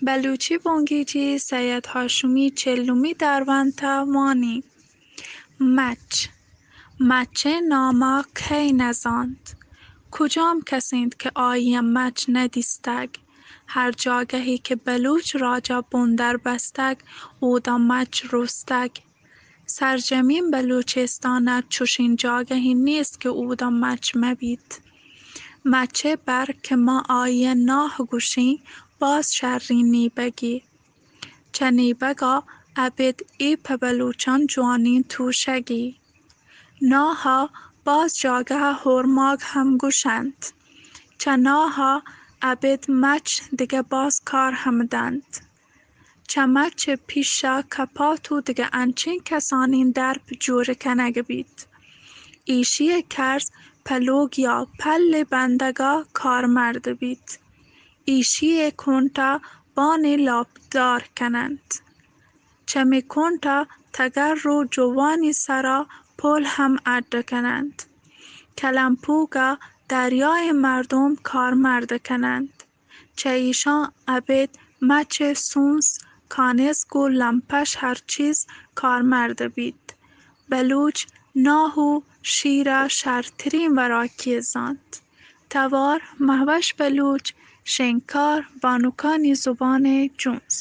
بلوچی بونگیجی سید هاشمی چلومی درونتا وانی مچه ناما کی نزاند کجام کسیند که آیی مچ ندیستگ هر جاگهی که بلوچ راجا بندر بستگ اودا مچ رستگ سرجمین بلوچستانت چوشین جاگهی نیست که اودا مچ مبید مچه بر که ما آیه ناه گوشی باز شرری نیبگی چه نیبگا ابد ایپ بلوچان جوانین توشگی ناها باز جاگه هرماگ هم گوشند چه ناها ابد مچ دیگه باز کار همدند چه مچ پیشا کپاتو دیگه انچین کسانین درب جوره کنگ بید ایشی کرز پلوگ یا پل بندگا کارمرد بید ایشی کنتا بانی لابدار کنند چه می کنتا تگر رو جوانی سرا پل هم اده کنند کلمپوگا دریای مردم کارمرد کنند چه ایشان ابد مچ سونس کانسگو لمپش هر چیز کارمرد بید بلوچ ناهو شیرا شرترین وراکی زاند توار مهوش بلوچ شنکار بانوکانی زبان جونز